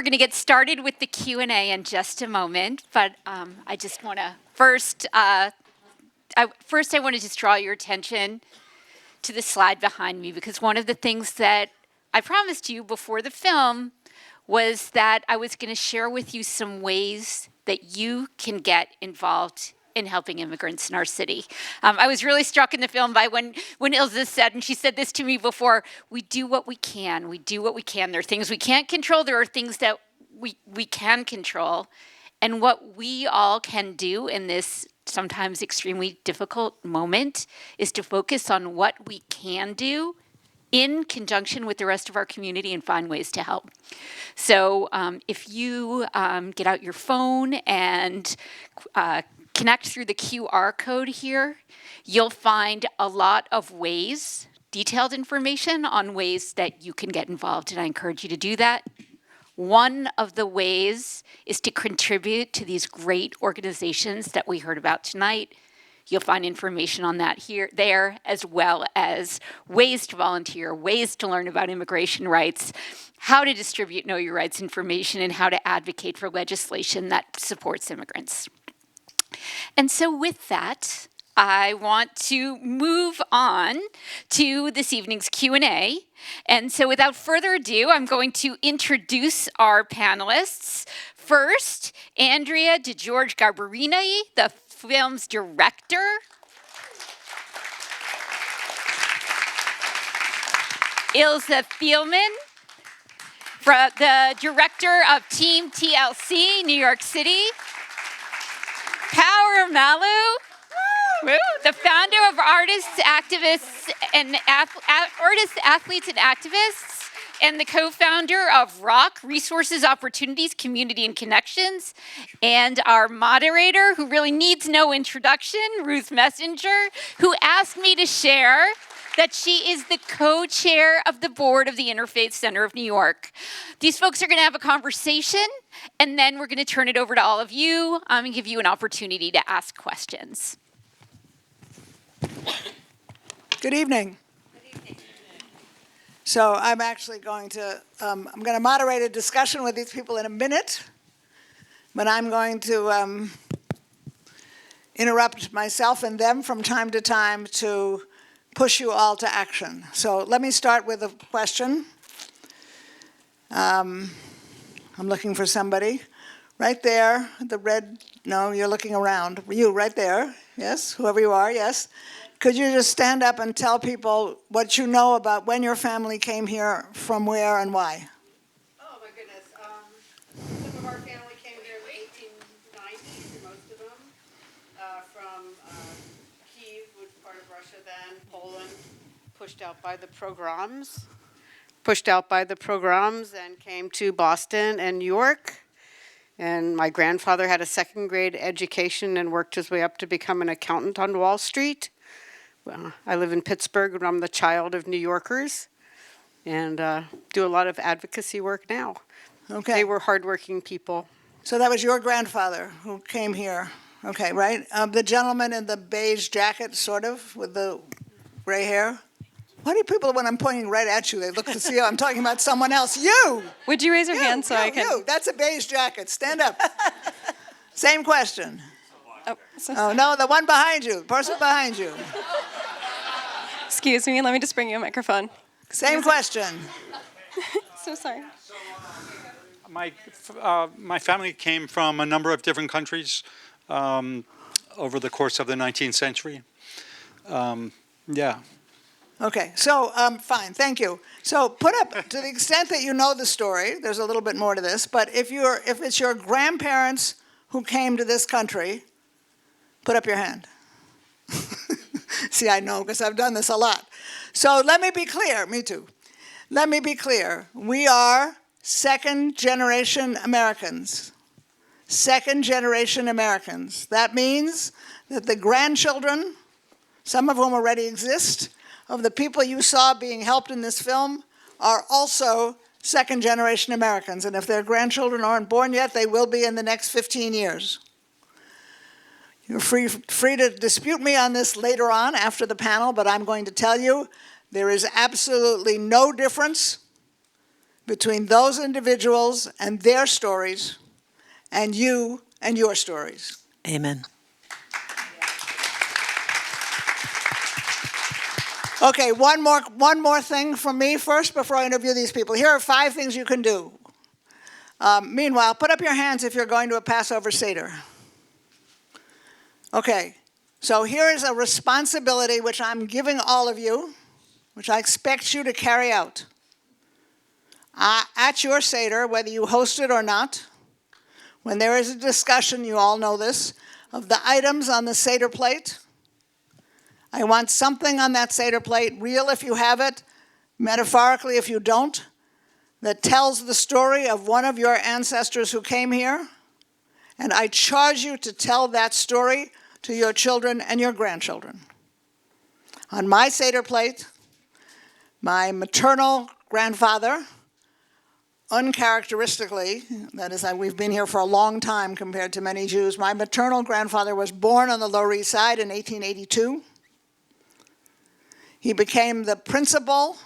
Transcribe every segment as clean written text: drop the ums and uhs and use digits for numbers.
We're going to get started with the Q&A in just a moment, but I just want to first I want to just draw your attention to the slide behind me, because one of the things that I promised you before the film was that I was going to share with you some ways that you can get involved in helping immigrants in our city. I was really struck in the film by when Ilza said, and she said this to me before, we do what we can. We do what we can. There are things we can't control. There are things that we can control. And what we all can do in this sometimes extremely difficult moment is to focus on what we can do in conjunction with the rest of our community and find ways to help. So if you get out your phone and connect through the QR code here, you'll find a lot of ways, detailed information on ways that you can get involved, and I encourage you to do that. One of the ways is to contribute to these great organizations that we heard about tonight. You'll find information on that there, as well as ways to volunteer, ways to learn about immigration rights, how to distribute Know Your Rights information, and how to advocate for legislation that supports immigrants. And so with that, I want to move on to this evening's Q&A. And so without further ado, I'm going to introduce our panelists. First, Andrea DeGeorge Garbarini, the film's director. Ilza Thielmann, the director of Team TLC, New York City. Malu, the founder of Artists, Athletes, and Activists, and the co-founder of ROC, Resources, Opportunities, Community, and Connections, and our moderator, who really needs no introduction, Ruth Messinger, who asked me to share that she is the co-chair of the board of the Interfaith Center of New York. These folks are going to have a conversation, and then we're going to turn it over to all of you and give you an opportunity to ask questions. Good evening. Good evening. So I'm actually going to moderate a discussion with these people in a minute, but I'm going to interrupt myself and them from time to time to push you all to action. So let me start with a question. I'm looking for somebody. Right there, the red, no, you're looking around. You, right there, yes, whoever you are, yes. Could you just stand up and tell people what you know about when your family came here, from where, and why? Oh, my goodness. Some of our family came here in the 1890s, most of them, from Kiev, which was part of Russia then, Poland, pushed out by the pogroms and came to Boston and New York. And my grandfather had a second-grade education and worked his way up to become an accountant on Wall Street. Well, I live in Pittsburgh, and I'm the child of New Yorkers, and do a lot of advocacy work now. Okay. They were hardworking people. So that was your grandfather who came here. Okay, right? The gentleman in the beige jacket, sort of, with the gray hair. Why do people, when I'm pointing right at you, they look to see I'm talking about someone else? You! Would you raise your hand so I can... You, that's a beige jacket. Stand up. Same question. Oh, no, the one behind you. The person behind you. Excuse me, let me just bring you a microphone. Same question. So sorry. My family came from a number of different countries over the course of the 19th century. Yeah. Okay, so fine, thank you. So put up, to the extent that you know the story, there's a little bit more to this, but if it's your grandparents who came to this country, put up your hand. See, I know, because I've done this a lot. So let me be clear, me too. Let me be clear. We are second-generation Americans. Second-generation Americans. That means that the grandchildren, some of whom already exist, of the people you saw being helped in this film are also second-generation Americans. And if their grandchildren aren't born yet, they will be in the next 15 years. You're free to dispute me on this later on after the panel, but I'm going to tell you there is absolutely no difference between those individuals and their stories and you and your stories. Amen. Okay, one more thing from me first before I interview these people. Here are 5 things you can do. Meanwhile, put up your hands if you're going to a Passover Seder. Okay, so here is a responsibility which I'm giving all of you, which I expect you to carry out. At your Seder, whether you host it or not, when there is a discussion, you all know this, of the items on the Seder plate, I want something on that Seder plate, real if you have it, metaphorically if you don't, that tells the story of one of your ancestors who came here. And I charge you to tell that story to your children and your grandchildren. On my Seder plate, my maternal grandfather, uncharacteristically, that is, we've been here for a long time compared to many Jews, my maternal grandfather was born on the Lower East Side in 1882. He became the principal.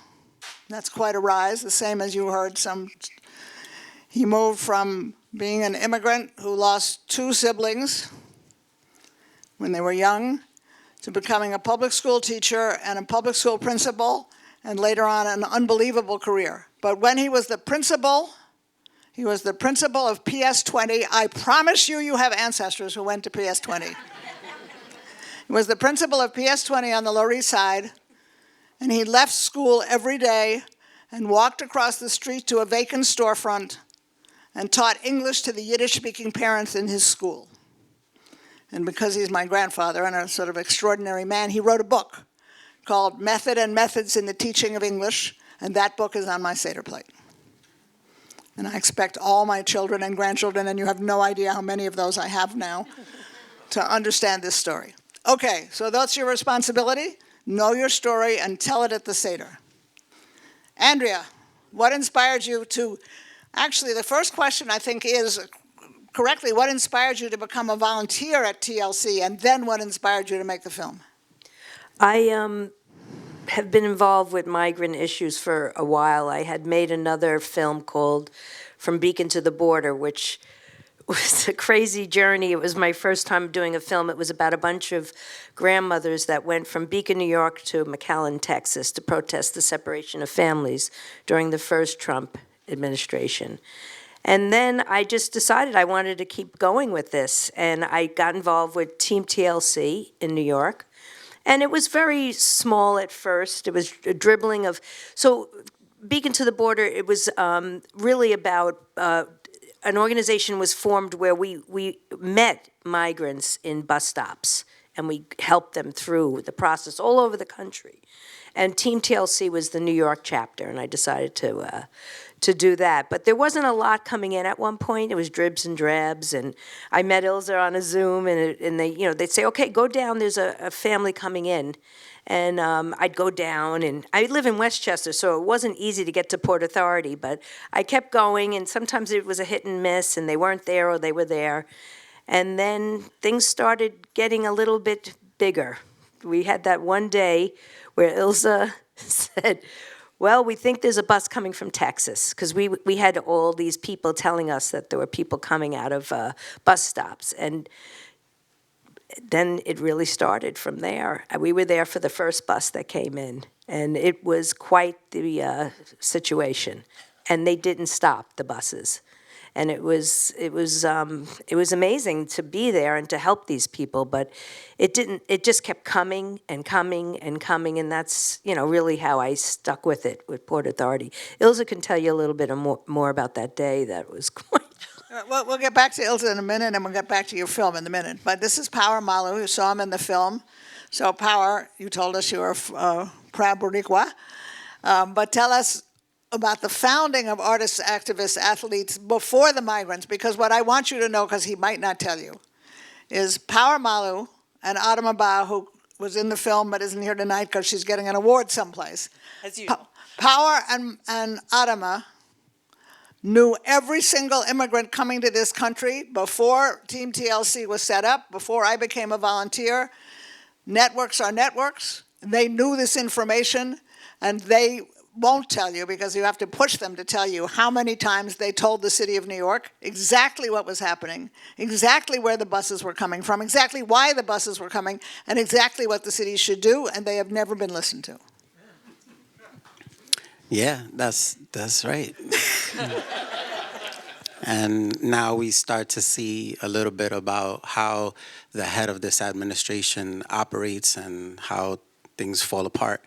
That's quite a rise, the same as you heard He moved from being an immigrant who lost 2 siblings when they were young to becoming a public school teacher and a public school principal, and later on an unbelievable career. But when he was the principal of PS 20. I promise you, you have ancestors who went to PS 20. He was the principal of PS 20 on the Lower East Side. And he left school every day and walked across the street to a vacant storefront and taught English to the Yiddish-speaking parents in his school. And because he's my grandfather and a sort of extraordinary man, he wrote a book called Method and Methods in the Teaching of English, and that book is on my Seder plate. And I expect all my children and grandchildren, and you have no idea how many of those I have now, to understand this story. Okay, so that's your responsibility. Know your story and tell it at the Seder. Andrea, what inspired you to, actually the first question I think is, correctly, what inspired you to become a volunteer at TLC, and then what inspired you to make the film? I have been involved with migrant issues for a while. I had made another film called From Beacon to the Border, which was a crazy journey. It was my first time doing a film. It was about a bunch of grandmothers that went from Beacon, New York to McAllen, Texas to protest the separation of families during the first Trump administration. And then I just decided I wanted to keep going with this. And I got involved with Team TLC in New York. And it was very small at first. It was a dribbling of, so Beacon to the Border, it was really about, an organization was formed where we met migrants in bus stops and we helped them through the process all over the country. And Team TLC was the New York chapter, and I decided to do that. But there wasn't a lot coming in at one point. It was dribs and drabs, and I met Ilza on a Zoom, and they, they'd say, okay, go down, there's a family coming in. And I'd go down, and I live in Westchester, so it wasn't easy to get to Port Authority, but I kept going, and sometimes it was a hit and miss, and they weren't there or they were there. And then things started getting a little bit bigger. We had that one day where Ilza said, well, we think there's a bus coming from Texas, because we had all these people telling us that there were people coming out of bus stops. And then it really started from there. We were there for the first bus that came in, and it was quite the situation. And they didn't stop the buses, and it was amazing to be there and to help these people. But it didn't. It just kept coming and coming and coming, and that's really how I stuck with it with Port Authority. Ilza can tell you a little bit more about that day. That was quite. Well, we'll get back to Ilza in a minute, and we'll get back to your film in a minute. But this is Power Malu. You saw him in the film. So Power, you told us you were proud Boricua. But tell us about the founding of artists, activists, athletes before the migrants, because what I want you to know, because he might not tell you, is Power Malu and Adama Ba, who was in the film but isn't here tonight because she's getting an award someplace. As usual. Power and Adama knew every single immigrant coming to this country before Team TLC was set up, before I became a volunteer. Networks are networks. They knew this information, and they won't tell you, because you have to push them to tell you how many times they told the city of New York exactly what was happening, exactly where the buses were coming from, exactly why the buses were coming, and exactly what the city should do, and they have never been listened to. Yeah, that's right. And now we start to see a little bit about how the head of this administration operates and how things fall apart.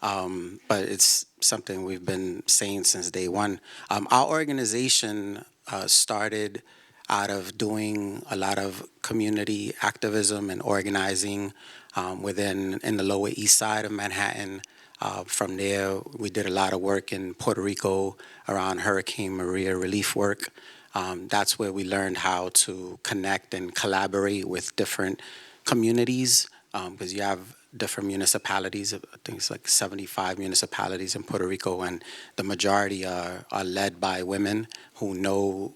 But it's something we've been saying since day one. Our organization started out of doing a lot of community activism and organizing in the Lower East Side of Manhattan. From there, we did a lot of work in Puerto Rico around Hurricane Maria relief work. That's where we learned how to connect and collaborate with different communities, because you have different municipalities. I think it's like 75 municipalities in Puerto Rico, and the majority are led by women who know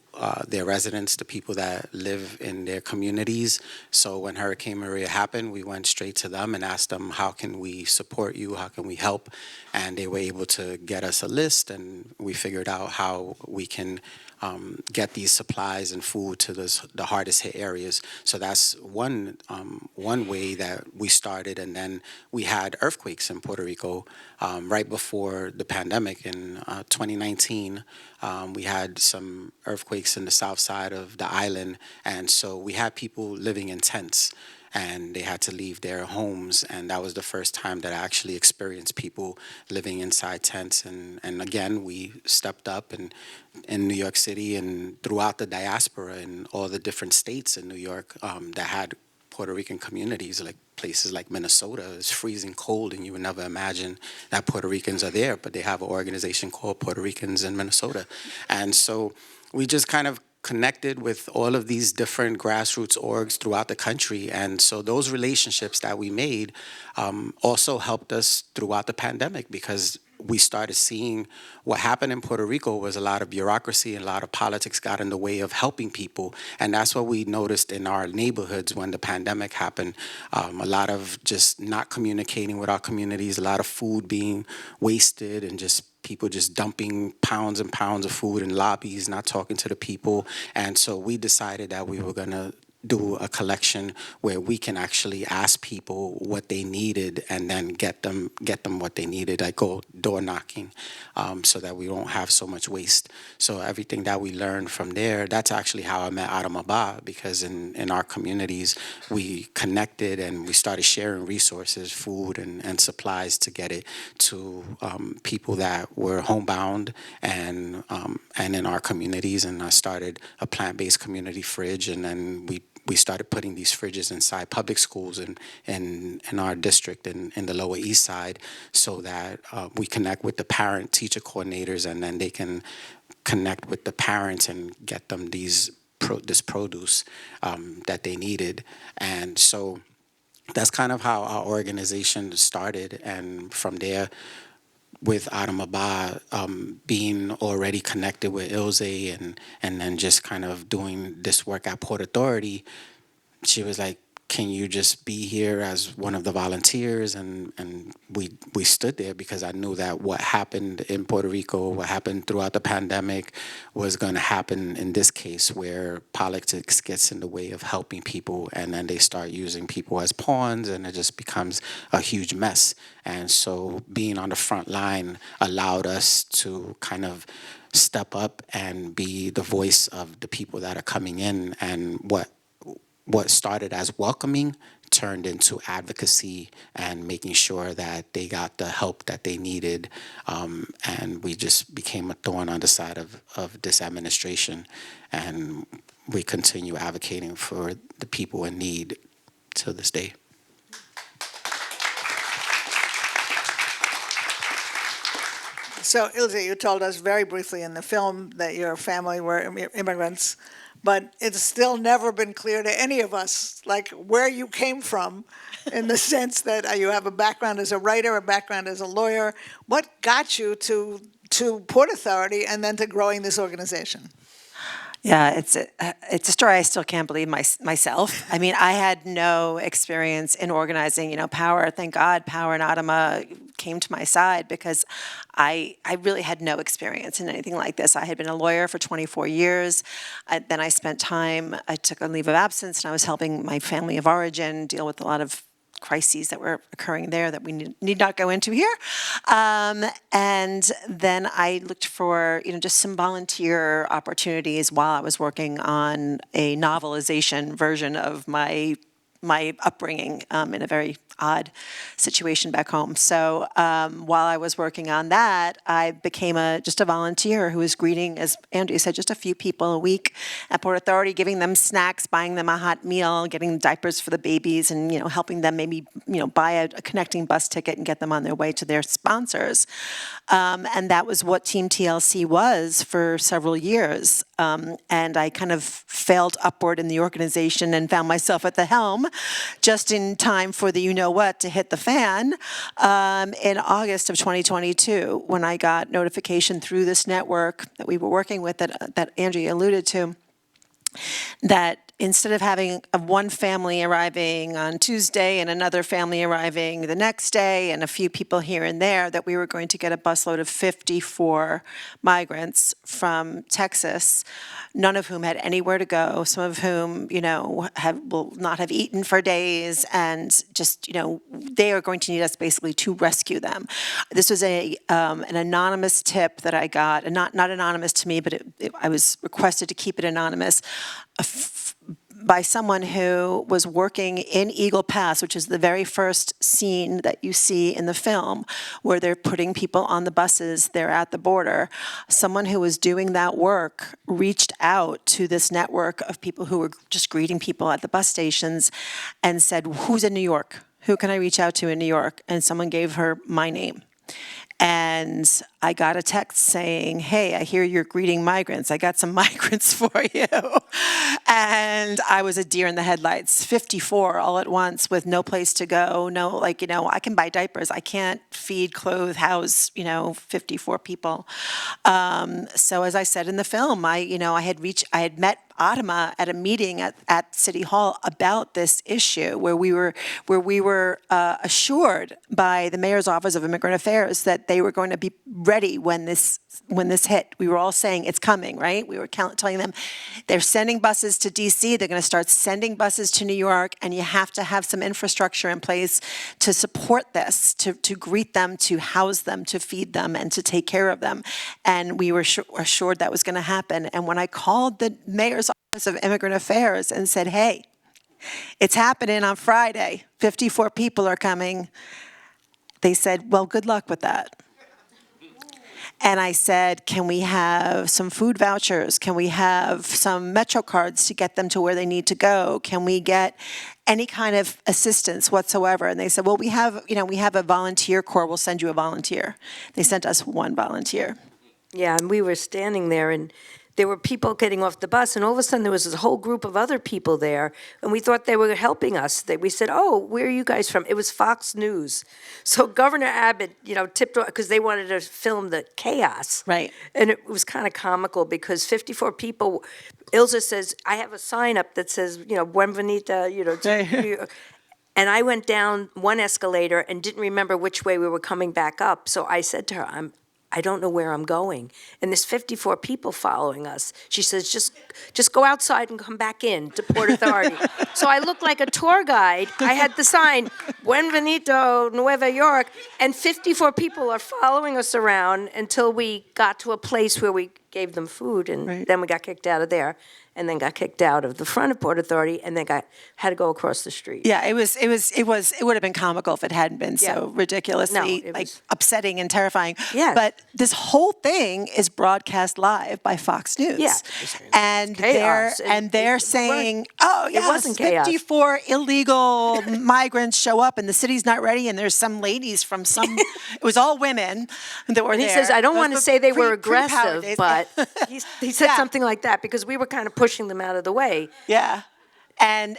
their residents, the people that live in their communities. So when Hurricane Maria happened, we went straight to them and asked them, how can we support you? How can we help? And they were able to get us a list, and we figured out how we can get these supplies and food to the hardest hit areas. So that's one way that we started. And then we had earthquakes in Puerto Rico right before the pandemic in 2019. We had some earthquakes in the south side of the island. And so we had people living in tents, and they had to leave their homes. And that was the first time that I actually experienced people living inside tents. And again, we stepped up, and in New York City and throughout the diaspora in all the different states in New York that had Puerto Rican communities, like places like Minnesota is freezing cold, and you would never imagine that Puerto Ricans are there, but they have an organization called Puerto Ricans in Minnesota. And so we just kind of connected with all of these different grassroots orgs throughout the country. And so those relationships that we made also helped us throughout the pandemic, because we started seeing what happened in Puerto Rico was a lot of bureaucracy and a lot of politics got in the way of helping people. And that's what we noticed in our neighborhoods when the pandemic happened. A lot of just not communicating with our communities, a lot of food being wasted, and just people just dumping pounds and pounds of food in lobbies, not talking to the people. And so we decided that we were going to do a collection where we can actually ask people what they needed and then get them what they needed. I go door knocking so that we don't have so much waste. So everything that we learned from there, that's actually how I met Adamaba, because in our communities we connected and we started sharing resources, food and supplies to get it to people that were homebound and in our communities. And I started a plant-based community fridge, and then we started putting these fridges inside public schools in our district in the Lower East Side, so that we connect with the parent-teacher coordinators, and then they can connect with the parents and get them this produce that they needed. And so that's kind of how our organization started. And from there, with Adamaba being already connected with Ilze and then just kind of doing this work at Port Authority, she was like, can you just be here as one of the volunteers? And we stood there, because I knew that what happened in Puerto Rico, what happened throughout the pandemic, was going to happen in this case, where politics gets in the way of helping people, and then they start using people as pawns, and it just becomes a huge mess. And so being on the front line allowed us to kind of step up and be the voice of the people that are coming in, and what started as welcoming turned into advocacy and making sure that they got the help that they needed. And we just became a thorn on the side of this administration. And we continue advocating for the people in need to this day. So, Ilze, you told us very briefly in the film that your family were immigrants, but it's still never been clear to any of us, like, where you came from, in the sense that you have a background as a writer, a background as a lawyer. What got you to Port Authority and then to growing this organization? Yeah, it's a story I still can't believe myself. I mean, I had no experience in organizing. You know, Power, thank God, Power and Adama came to my side because I really had no experience in anything like this. I had been a lawyer for 24 years. Then I spent time, I took a leave of absence, and I was helping my family of origin deal with a lot of crises that were occurring there that we need not go into here. And then I looked for, just some volunteer opportunities while I was working on a novelization version of my upbringing in a very odd situation back home. So while I was working on that, I became just a volunteer who was greeting, as Andrea said, just a few people a week at Port Authority, giving them snacks, buying them a hot meal, getting diapers for the babies, and helping them maybe buy a connecting bus ticket and get them on their way to their sponsors. And that was what Team TLC was for several years. And I kind of failed upward in the organization and found myself at the helm just in time for the you-know-what to hit the fan in August of 2022 when I got notification through this network that we were working with that Andrea alluded to, that instead of having one family arriving on Tuesday and another family arriving the next day and a few people here and there, that we were going to get a busload of 54 migrants from Texas, none of whom had anywhere to go, some of whom, will not have eaten for days, and just, they are going to need us basically to rescue them. This was an anonymous tip that I got, and not anonymous to me, but I was requested to keep it anonymous, by someone who was working in Eagle Pass, which is the very first scene that you see in the film, where they're putting people on the buses, they're at the border. Someone who was doing that work reached out to this network of people who were just greeting people at the bus stations and said, "Who's in New York? Who can I reach out to in New York?" And someone gave her my name. And I got a text saying, "Hey, I hear you're greeting migrants. I got some migrants for you." And I was a deer in the headlights, 54 all at once with no place to go. No, I can buy diapers. I can't feed, clothe, house, 54 people. So as I said in the film, I had met Adama at a meeting at City Hall about this issue, where we were assured by the Mayor's Office of Immigrant Affairs that they were going to be ready when this hit. We were all saying it's coming, right? We were telling them they're sending buses to DC, they're going to start sending buses to New York, and you have to have some infrastructure in place to support this, to greet them, to house them, to feed them, and to take care of them. And we were assured that was going to happen. And when I called the Mayor's Office of Immigrant Affairs and said, "Hey, it's happening on Friday, 54 people are coming," they said, "Well, good luck with that." And I said, "Can we have some food vouchers? Can we have some Metro cards to get them to where they need to go? Can we get any kind of assistance whatsoever?" And they said, "Well, we have a volunteer corps. We'll send you a volunteer." They sent us one volunteer. Yeah, and we were standing there, and there were people getting off the bus, and all of a sudden there was this whole group of other people there, and we thought they were helping us. We said, "Oh, where are you guys from?" It was Fox News. So Governor Abbott, tipped off, because they wanted to film the chaos. Right. And it was kind of comical because 54 people, Ilza says, "I have a sign up that says, Buenvenida, And I went down one escalator and didn't remember which way we were coming back up. So I said to her, I don't know where I'm going. And there's 54 people following us. She says, just go outside and come back in to Port Authority. So I looked like a tour guide. I had the sign, Buenvenido, Nueva York, and 54 people are following us around until we got to a place where we gave them food, and then we got kicked out of there, and then got kicked out of the front of Port Authority, and then had to go across the street. Yeah, it would have been comical if it hadn't been so ridiculously upsetting and terrifying. Yeah. But this whole thing is broadcast live by Fox News. Yeah. And Chaos. they're saying, "Oh, yes, wasn't chaos. 54 illegal migrants show up and the city's not ready, and there's some ladies from it was all women that were And there." he says, I don't want to say they were pre-power aggressive, days. but he said something like that because we were kind of pushing them out of the way. Yeah. And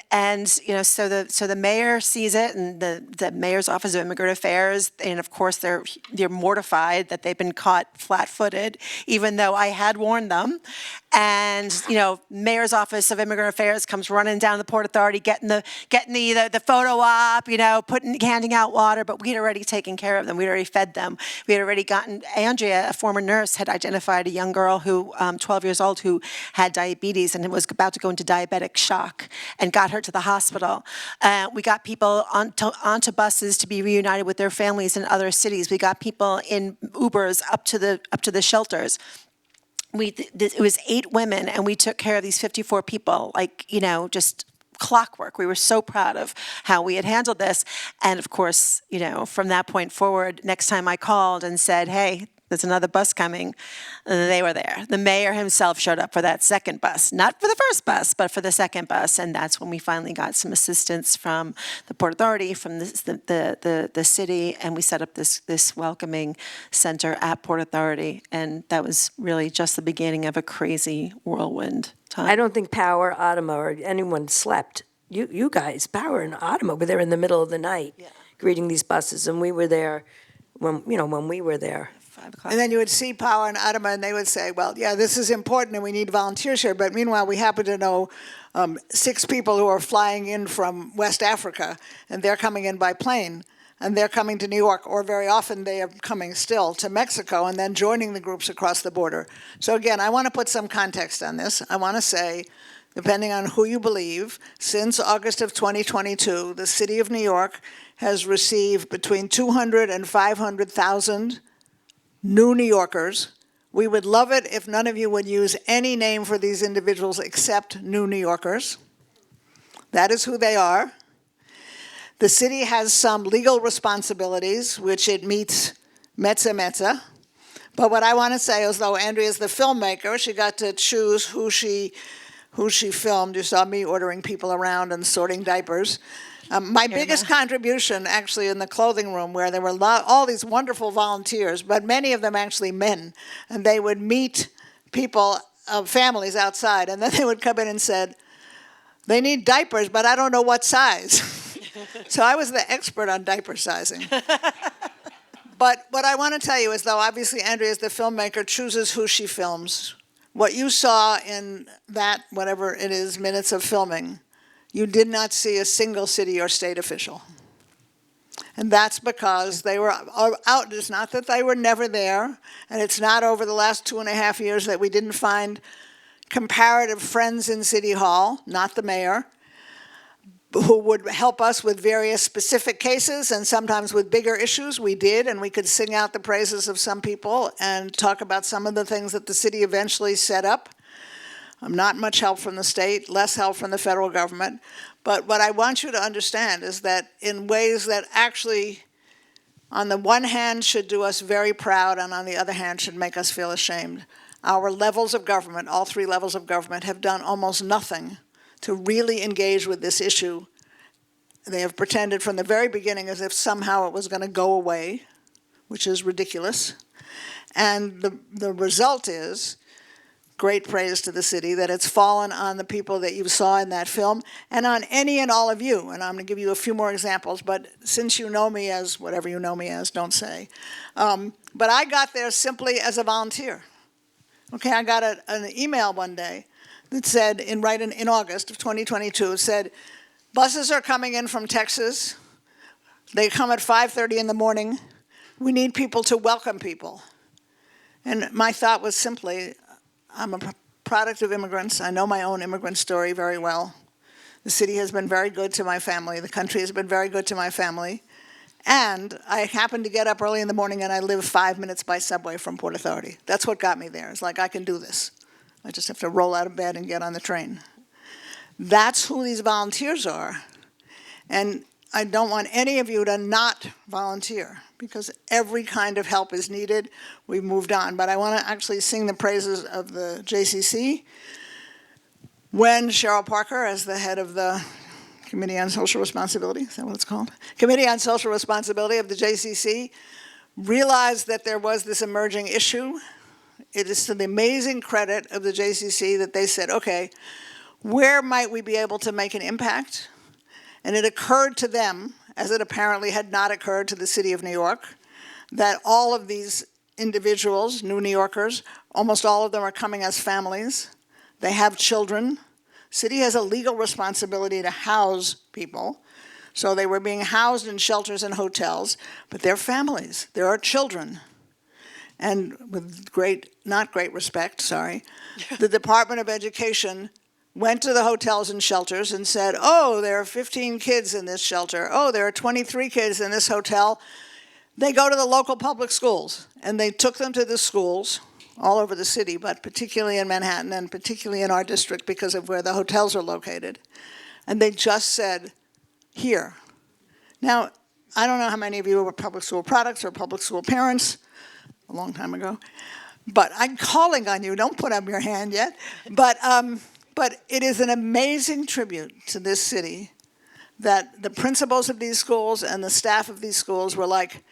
so the mayor sees it, and the mayor's office of immigrant affairs, and of course they're mortified that they've been caught flat-footed, even though I had warned them. and mayor's office of immigrant affairs comes running down to the Port Authority, getting the photo op, handing out water. But we'd already taken care of them. We'd already fed them. We had already gotten Andrea, a former nurse, had identified a young girl who, 12 years old, who had diabetes and was about to go into diabetic shock, and got her to the hospital. We got people onto buses to be reunited with their families in other cities. We got people in Ubers up to the shelters. It was 8 women, and we took care of these 54 people, just clockwork. We were so proud of how we had handled this. And of course, from that point forward, next time I called and said, hey, there's another bus coming, they were there. The mayor himself showed up for that second bus, not for the first bus, but for the second bus. And that's when we finally got some assistance from the Port Authority, from the city, and we set up this welcoming center at Port Authority. And that was really just the beginning of a crazy whirlwind time. I don't think Power, Ottima, or anyone slept. You guys, Power and Ottima were there in the middle of the night, greeting these buses, and we were there when we were there. 5 o'clock. And then you would see Power and Ottima, and they would say, well, yeah, this is important and we need volunteers here. But meanwhile, we happen to know 6 people who are flying in from West Africa, and they're coming in by plane, and they're coming to New York, or very often they are coming still to Mexico and then joining the groups across the border. So again, I want to put some context on this. I want to say, depending on who you believe, since August of 2022, the city of New York has received between 200 and 500,000 new New Yorkers. We would love it if none of you would use any name for these individuals except new New Yorkers. That is who they are. The city has some legal responsibilities, which it meets mezza. But what I want to say is, though Andrea is the filmmaker, she got to choose who she filmed. You saw me ordering people around and sorting diapers. My biggest contribution, actually, in the clothing room, where there were all these wonderful volunteers, but many of them actually men, and they would meet people, families outside, and then they would come in and said, they need diapers, but I don't know what size. So I was the expert on diaper sizing. But what I want to tell you is, though, obviously Andrea, as the filmmaker, chooses who she films. What you saw in that, whatever it is, minutes of filming, you did not see a single city or state official. And that's because they were out. It's not that they were never there, and it's not over the last 2.5 years that we didn't find comparative friends in City Hall, not the mayor, who would help us with various specific cases and sometimes with bigger issues. We did, and we could sing out the praises of some people and talk about some of the things that the city eventually set up. Not much help from the state, less help from the federal government. But what I want you to understand is that in ways that actually, on the one hand, should do us very proud, and on the other hand, should make us feel ashamed, our levels of government, all 3 levels of government, have done almost nothing to really engage with this issue. They have pretended from the very beginning as if somehow it was going to go away, which is ridiculous. And the result is, great praise to the city, that it's fallen on the people that you saw in that film and on any and all of you. And I'm going to give you a few more examples, but since you know me as whatever you know me as, don't say. But I got there simply as a volunteer. Okay, I got an email one day that said, in August of 2022, it said, buses are coming in from Texas. They come at 5:30 in the morning. We need people to welcome people. And my thought was simply, I'm a product of immigrants. I know my own immigrant story very well. The city has been very good to my family. The country has been very good to my family. And I happened to get up early in the morning, and I live 5 minutes by subway from Port Authority. That's what got me there. It's like, I can do this. I just have to roll out of bed and get on the train. That's who these volunteers are. And I don't want any of you to not volunteer, because every kind of help is needed. We've moved on. But I want to actually sing the praises of the JCC. When Cheryl Parker, as the head of the Committee on Social Responsibility, is that what it's called? Committee on Social Responsibility of the JCC, realized that there was this emerging issue. It is to the amazing credit of the JCC that they said, okay, where might we be able to make an impact? And it occurred to them, as it apparently had not occurred to the city of New York, that all of these individuals, new New Yorkers, almost all of them are coming as families. They have children. City has a legal responsibility to house people. So they were being housed in shelters and hotels, but they're families. There are children. And with not great respect, sorry, the Department of Education went to the hotels and shelters and said, oh, there are 15 kids in this shelter. Oh, there are 23 kids in this hotel. They go to the local public schools, and they took them to the schools all over the city, but particularly in Manhattan and particularly in our district because of where the hotels are located. And they just said, here. Now, I don't know how many of you were public school products or public school parents a long time ago, but I'm calling on you. Don't put up your hand yet. But it is an amazing tribute to this city that the principals of these schools and the staff of these schools were like,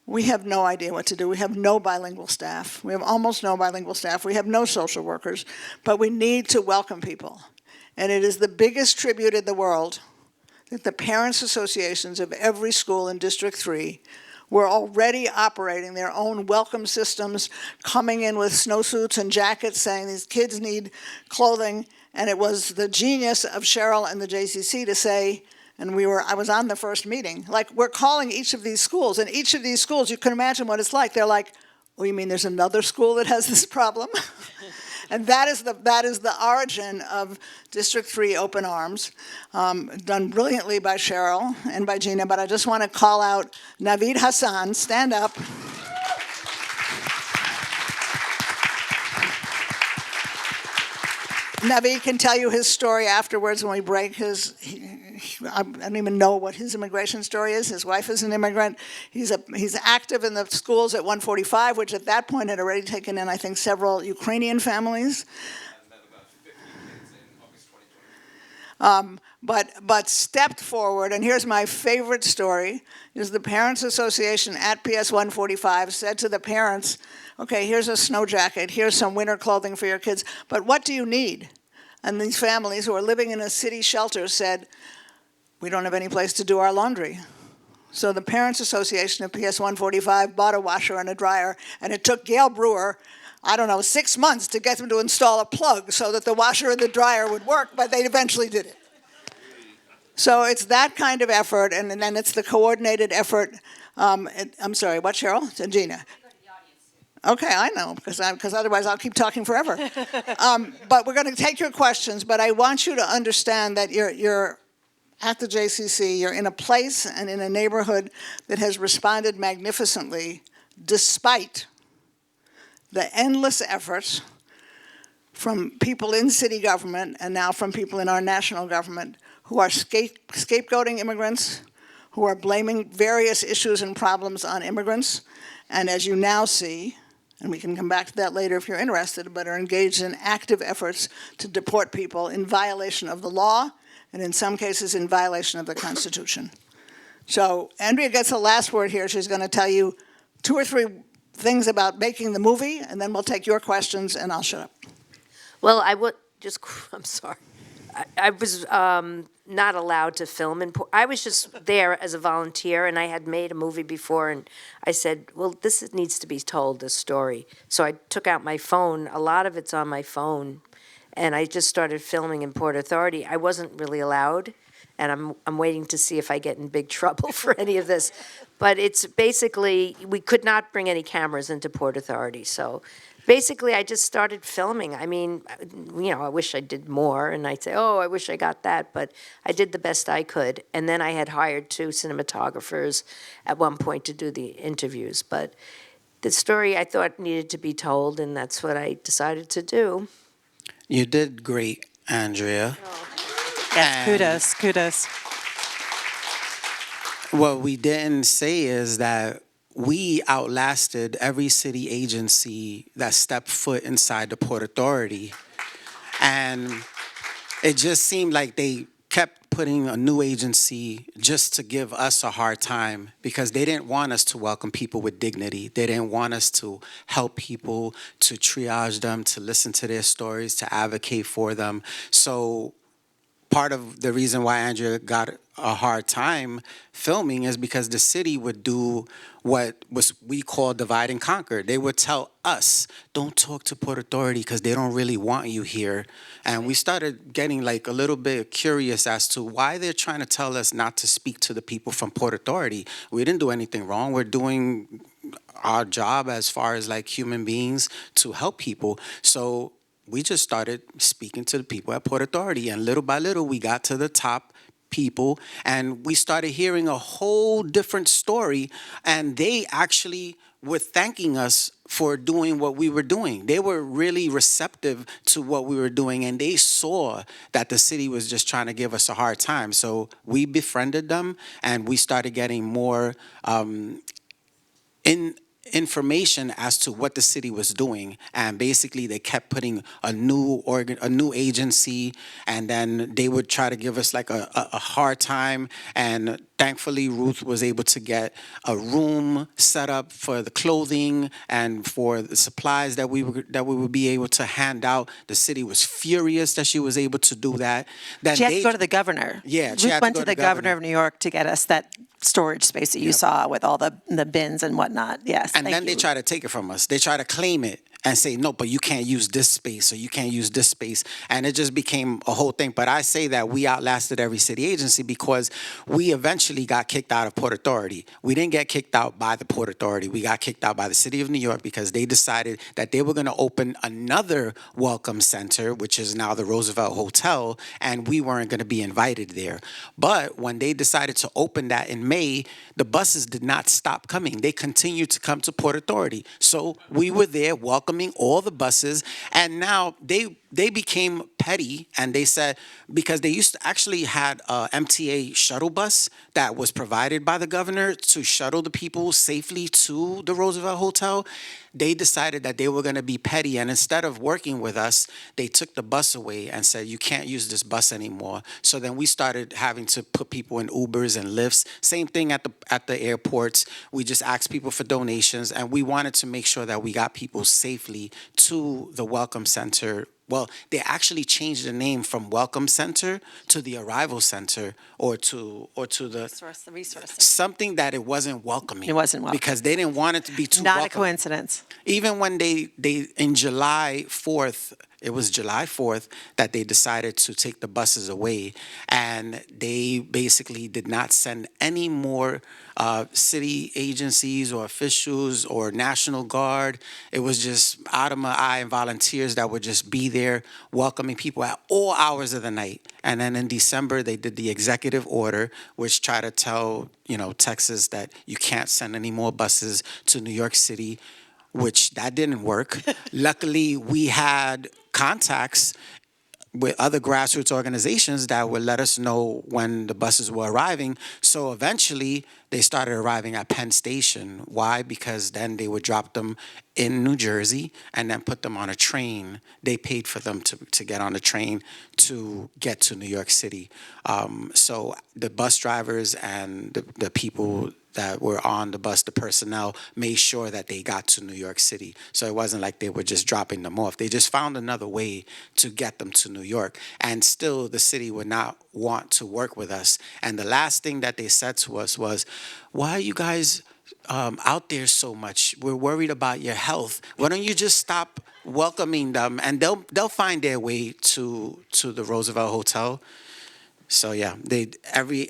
we have no idea what to do. We have no bilingual staff. We have almost no bilingual staff. We have no social workers, but we need to welcome people. And it is the biggest tribute in the world that the parents' associations of every school in District 3 were already operating their own welcome systems, coming in with snowsuits and jackets saying these kids need clothing. And it was the genius of Cheryl and the JCC to say, and I was on the first meeting, like, we're calling each of these schools, and each of these schools, you can imagine what it's like. They're like, oh, you mean there's another school that has this problem? And that is the origin of District 3 Open Arms, done brilliantly by Cheryl and by Gina, but I just want to call out Naveed Hassan, stand up. Naveed can tell you his story afterwards when we break I don't even know what his immigration story is. His wife is an immigrant. He's active in the schools at 145, which at that point had already taken in, I think, several Ukrainian families. But stepped forward, and here's my favorite story, is the Parents Association at PS 145 said to the parents, okay, here's a snow jacket, here's some winter clothing for your kids, but what do you need? And these families who are living in a city shelter said, we don't have any place to do our laundry. So the Parents Association of PS 145 bought a washer and a dryer, and it took Gail Brewer, 6 months to get them to install a plug so that the washer and the dryer would work, but they eventually did it. So it's that kind of effort, and then it's the coordinated effort. I'm sorry, what, Cheryl? And Gina. Okay, I know, because otherwise I'll keep talking forever. But we're going to take your questions, but I want you to understand that you're at the JCC, you're in a place and in a neighborhood that has responded magnificently despite the endless efforts from people in city government and now from people in our national government who are scapegoating immigrants, who are blaming various issues and problems on immigrants, and as you now see, and we can come back to that later if you're interested, but are engaged in active efforts to deport people in violation of the law and in some cases in violation of the Constitution. So Andrea gets the last word here. She's going to tell you 2 or 3 things about making the movie, and then we'll take your questions, and I'll shut up. Well, I'm sorry. I was not allowed to film. I was just there as a volunteer, and I had made a movie before, and I said, well, this needs to be told, this story. So I took out my phone. A lot of it's on my phone, and I just started filming in Port Authority. I wasn't really allowed, and I'm waiting to see if I get in big trouble for any of this. But it's basically, we could not bring any cameras into Port Authority, so basically, I just started filming. I mean, I wish I did more, and I'd say, oh, I wish I got that, but I did the best I could. And then I had hired 2 cinematographers at one point to do the interviews. But the story I thought needed to be told, and that's what I decided to do. You did great, Andrea. Yes, kudos. What we didn't say is that we outlasted every city agency that stepped foot inside the Port Authority. And it just seemed like they kept putting a new agency just to give us a hard time because they didn't want us to welcome people with dignity. They didn't want us to help people, to triage them, to listen to their stories, to advocate for them. So part of the reason why Andrea got a hard time filming is because the city would do what was we call divide and conquer. They would tell us, don't talk to Port Authority because they don't really want you here. And we started getting like a little bit curious as to why they're trying to tell us not to speak to the people from Port Authority. We didn't do anything wrong. We're doing our job as far as like human beings to help people. So we just started speaking to the people at Port Authority, and little by little we got to the top people, and we started hearing a whole different story, and they actually were thanking us for doing what we were doing. They were really receptive to what we were doing, and they saw that the city was just trying to give us a hard time. So we befriended them, and we started getting more information as to what the city was doing, and basically they kept putting a new agency, and then they would try to give us like a hard time. And thankfully Ruth was able to get a room set up for the clothing and for the supplies that we would be able to hand out. The city was furious that she was able to do that. Then She had to go to the governor. Yeah, she Ruth had to went go to to the the governor governor of New York to get us that storage space that you saw with all the bins and whatnot. Yes. And thank then you. they try to take it from us. They try to claim it and say, no, but you can't use this space, or you can't use this space. And it just became a whole thing. But I say that we outlasted every city agency because we eventually got kicked out of Port Authority. We didn't get kicked out by the Port Authority. We got kicked out by the city of New York because they decided that they were going to open another welcome center, which is now the Roosevelt Hotel, and we weren't going to be invited there. But when they decided to open that in May, the buses did not stop coming. They continued to come to Port Authority. So we were there welcoming all the buses, and now they became petty, and they said, because they used to actually had a MTA shuttle bus that was provided by the governor to shuttle the people safely to the Roosevelt Hotel. They decided that they were going to be petty, and instead of working with us, they took the bus away and said, you can't use this bus anymore. So then we started having to put people in Ubers and Lyfts. Same thing at the airports. We just asked people for donations, and we wanted to make sure that we got people safely to the Welcome Center. Well, they actually changed the name from Welcome Center to the Arrival Center, or to the resource. something that it wasn't welcoming. It wasn't welcoming. Because they didn't want it to be too Not a welcoming. coincidence. Even when they in July 4th, it was July 4th that they decided to take the buses away, and they basically did not send any more city agencies or officials or National Guard. It was just out of my eye and volunteers that would just be there welcoming people at all hours of the night. And then in December, they did the executive order, which tried to tell, Texas that you can't send any more buses to New York City, which that didn't work. Luckily, we had contacts with other grassroots organizations that would let us know when the buses were arriving. So eventually, they started arriving at Penn Station. Why? Because then they would drop them in New Jersey and then put them on a train. They paid for them to get on the train to get to New York City. So the bus drivers and the people that were on the bus, the personnel, made sure that they got to New York City. So it wasn't like they were just dropping them off. They just found another way to get them to New York. And still, the city would not want to work with us. And the last thing that they said to us was, why are you guys out there so much? We're worried about your health. Why don't you just stop welcoming them, and they'll find their way to the Roosevelt Hotel. So yeah, they every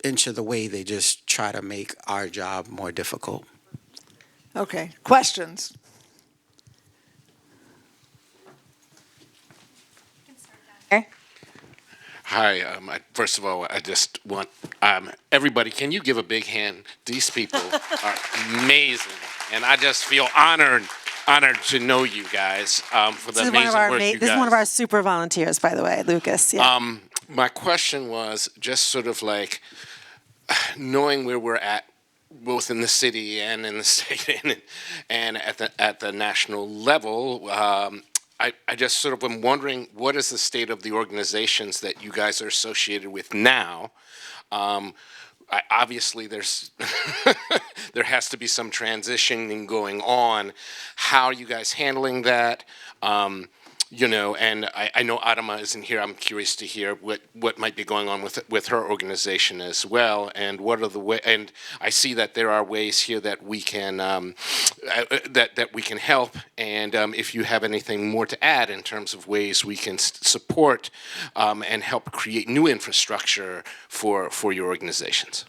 inch of the way they just try to make our job more difficult. Okay, questions? Hi. First of all, I just want everybody. Can you give a big hand? These people are amazing, and I just feel honored to know you guys for the amazing work you guys. This is one of our super volunteers, by the way, Lucas. Yeah. My question was just sort of like knowing where we're at, both in the city and in the state and at the national level. I just sort of am wondering, what is the state of the organizations that you guys are associated with now? Obviously, there's there has to be some transitioning going on. How are you guys handling that? and I know Adama isn't here. I'm curious to hear what might be going on with her organization as well, and what are the way. And I see that there are ways here that we can that we can help. And if you have anything more to add in terms of ways we can support and help create new infrastructure for your organizations.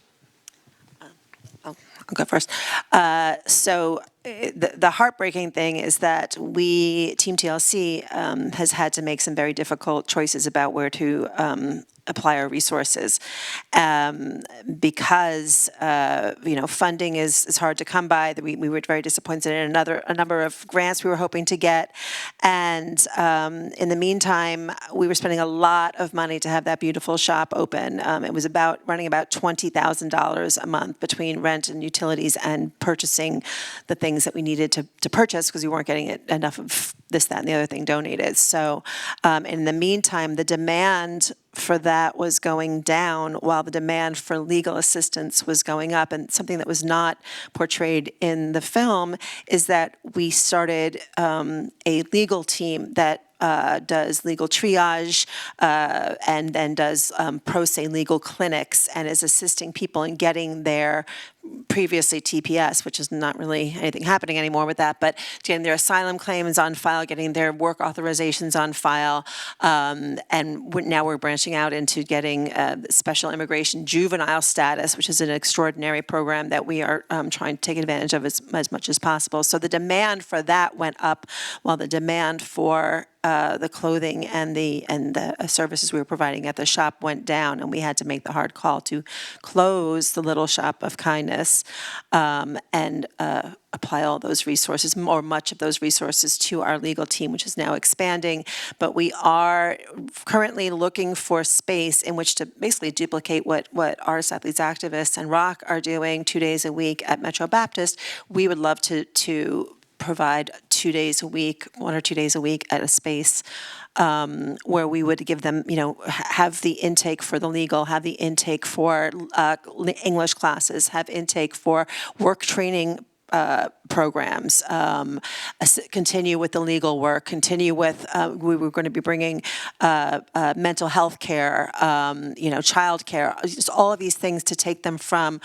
I'll go first. The heartbreaking thing is that Team TLC has had to make some very difficult choices about where to apply our resources because funding is hard to come by. We were very disappointed in a number of grants we were hoping to get, and in the meantime, we were spending a lot of money to have that beautiful shop open. It was running about $20,000 a month between rent and utilities and purchasing the things that we needed to purchase because we weren't getting enough of this, that, and the other thing donated. So in the meantime, the demand for that was going down while the demand for legal assistance was going up. And something that was not portrayed in the film is that we started a legal team that does legal triage and then does pro se legal clinics and is assisting people in getting their previously TPS, which is not really anything happening anymore with that, but getting their asylum claims on file, getting their work authorizations on file, and now we're branching out into getting special immigration juvenile status, which is an extraordinary program that we are trying to take advantage of as much as possible. So the demand for that went up while the demand for the clothing and the services we were providing at the shop went down, and we had to make the hard call to close the little shop of kindness and apply all those resources, or much of those resources, to our legal team, which is now expanding. But we are currently looking for space in which to basically duplicate what Artists, Athletes, Activists and Rock are doing 2 days a week at Metro Baptist. We would love to provide 2 days a week, 1 or 2 days a week at a space where we would give them, have the intake for the legal, have the intake for English classes, have intake for work training programs, continue with the legal work, continue with, we were going to be bringing mental health care, child care, just all of these things to take them from,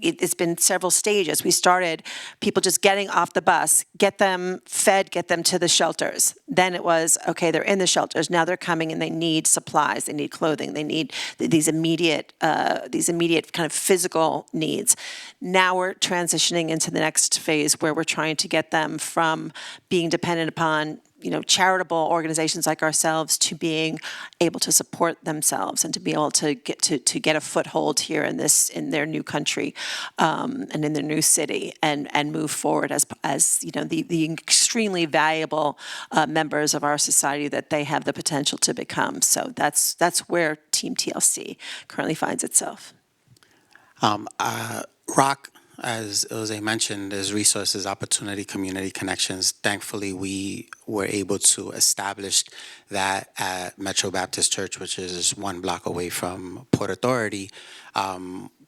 it's been several stages. We started people just getting off the bus, get them fed, get them to the shelters. Then it was, okay, they're in the shelters, now they're coming and they need supplies, they need clothing, they need these immediate kind of physical needs. Now we're transitioning into the next phase where we're trying to get them from being dependent upon charitable organizations like ourselves to being able to support themselves and to be able to get a foothold here in their new country and in their new city and move forward as the extremely valuable members of our society that they have the potential to become. So that's where Team TLC currently finds itself. Rock, as Ilze mentioned, is resources, opportunity, community connections. Thankfully, we were able to establish that at Metro Baptist Church, which is 1 block away from Port Authority.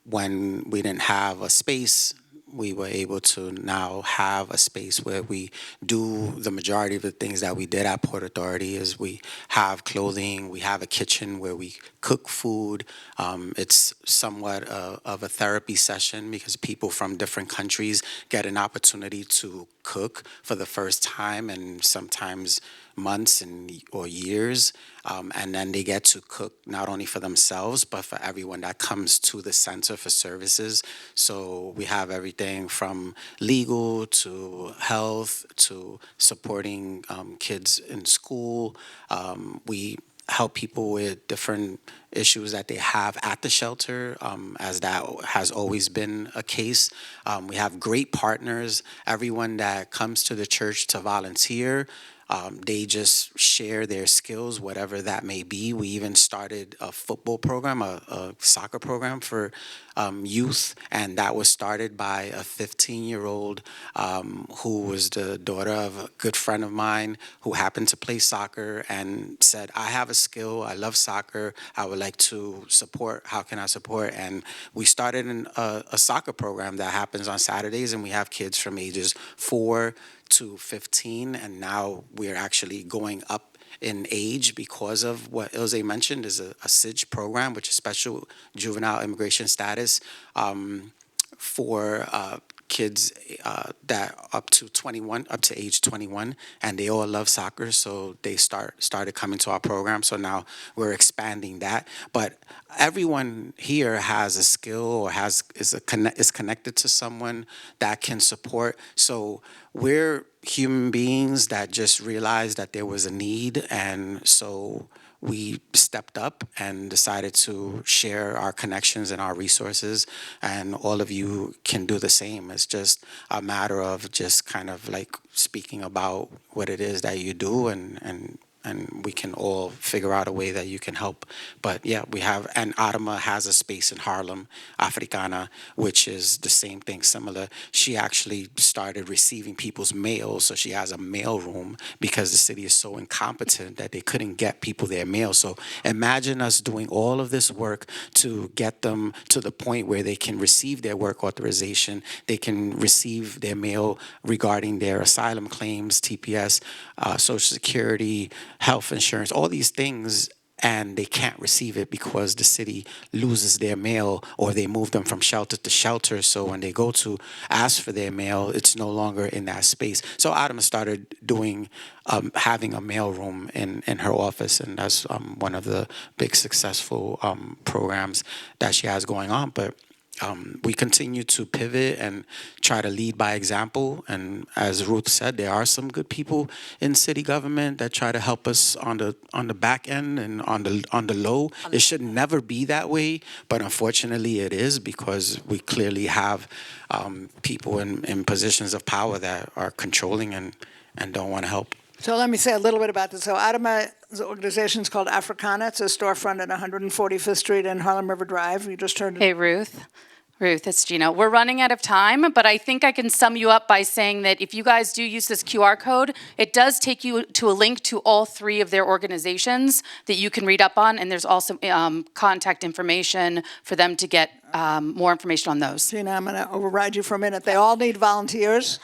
When we didn't have a space, we were able to now have a space where we do the majority of the things that we did at Port Authority. Is we have clothing, we have a kitchen where we cook food. It's somewhat of a therapy session because people from different countries get an opportunity to cook for the first time, and sometimes months or years, and then they get to cook not only for themselves but for everyone that comes to the center for services. So we have everything from legal to health to supporting kids in school. We help people with different issues that they have at the shelter, as that has always been a case. We have great partners. Everyone that comes to the church to volunteer, they just share their skills, whatever that may be. We even started a football program, a soccer program for youth, and that was started by a 15-year-old who was the daughter of a good friend of mine who happened to play soccer and said, I have a skill, I love soccer, I would like to support, how can I support? And we started a soccer program that happens on Saturdays, and we have kids from ages 4 to 15, and now we're actually going up in age because of what Ilze mentioned is a SIDGE program, which is Special Juvenile Immigration Status, for kids that up to age 21, and they all love soccer, so they started coming to our program. So now we're expanding that. But everyone here has a skill or is connected to someone that can support. So we're human beings that just realized that there was a need, and so we stepped up and decided to share our connections and our resources, and all of you can do the same. It's just a matter of just kind of like speaking about what it is that you do, and we can all figure out a way that you can help. But yeah, we have, and Adama has a space in Harlem, Africana, which is the same thing, similar. She actually started receiving people's mail, so she has a mail room because the city is so incompetent that they couldn't get people their mail. So imagine us doing all of this work to get them to the point where they can receive their work authorization, they can receive their mail regarding their asylum claims, TPS, Social Security, health insurance, all these things, and they can't receive it because the city loses their mail or they move them from shelter to shelter. So when they go to ask for their mail, it's no longer in that space. So Adama started doing, having a mail room in her office, and that's one of the big successful programs that she has going on. But we continue to pivot and try to lead by example. And as Ruth said, there are some good people in city government that try to help us on the back end and on the low. It should never be that way, but unfortunately it is, because we clearly have people in positions of power that are controlling and don't want to help. So let me say a little bit about this. So Adama's organization is called Africana. It's a storefront at 145th Street and Harlem River Drive. You just heard. Hey, Ruth, it's Gina. We're running out of time, but I think I can sum you up by saying that if you guys do use this QR code, it does take you to a link to all three of their organizations that you can read up on, and there's also contact information for them to get more information on those. Gina, I'm going to override you for a minute. They all need volunteers.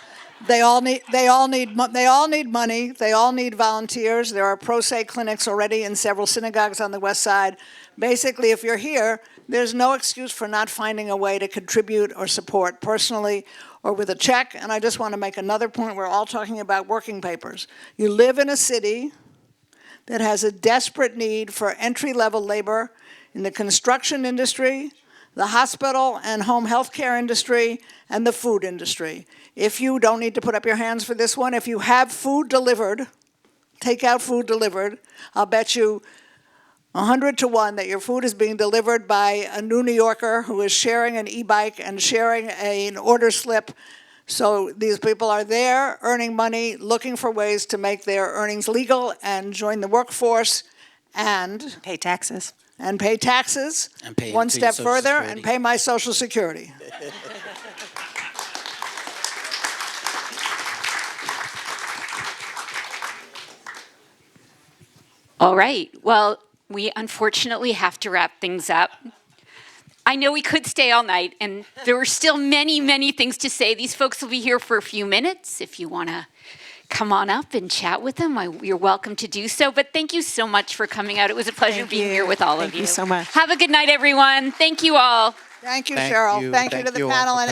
They all need money. They all need volunteers. There are pro se clinics already in several synagogues on the West Side. Basically, if you're here, there's no excuse for not finding a way to contribute or support personally or with a check. And I just want to make another point. We're all talking about working papers. You live in a city that has a desperate need for entry-level labor in the construction industry, the hospital and home health care industry, and the food industry. If you don't need to put up your hands for this one, if you have food delivered, takeout food delivered, I'll bet you 100 to 1 that your food is being delivered by a new New Yorker who is sharing an e-bike and sharing an order slip. So these people are there earning money, looking for ways to make their earnings legal and join the workforce and Pay taxes. And pay taxes, And pay one into your step Social further, Security. and pay my Social Security. All right. Well, we unfortunately have to wrap things up. I know we could stay all night, and there were still many, many things to say. These folks will be here for a few minutes. If you want to come on up and chat with them, you're welcome to do so. But thank you so much for coming out. It was a pleasure being here with all of you. Thank you so much. Have a good night, everyone. Thank you all. Thank you, Thank Cheryl. you. Thank you to Thank the you all panel for and